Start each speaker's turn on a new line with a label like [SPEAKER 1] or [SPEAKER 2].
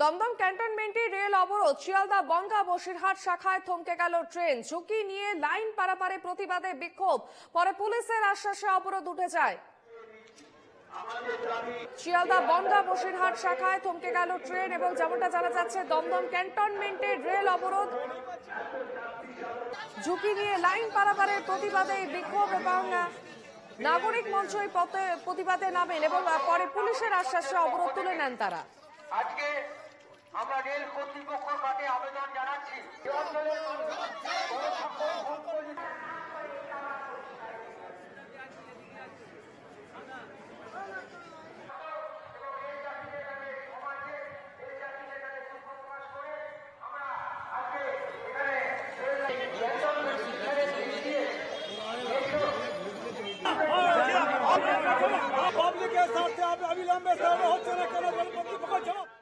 [SPEAKER 1] দমদম ক্যান্টনমেন্টে রেল অবরোধ, শিয়ালদা বনগাঁ বসিরহাট শাখায় থমকে গেল ট্রেন। ঝুঁকি নিয়ে লাইন পারাপারে প্রতিবাদে বিক্ষোভ, পরে পুলিশের আশ্বাসে অবরোধ উঠে যায়। শিয়ালদা বনগাঁ বসিরহাট শাখায় থমকে গেল ট্রেন এবং যেমনটা জানা যাচ্ছে দমদম ক্যান্টনমেন্টে রেল অবরোধ, ঝুঁকি নিয়ে লাইন পারাপারের প্রতিবাদে বিক্ষোভ এবং নাগরিক মঞ্চ এই প্রতিবাদে নামেন এবং পরে পুলিশের আশ্বাসে অবরোধ তুলে নেন তারা।
[SPEAKER 2] আজকে আমরা রেল কর্তৃপক্ষের কাছে আবেদন জানাচ্ছি,
[SPEAKER 3] পাবলিকের স্বার্থে অবিলম্বে হচ্ছে না কেন?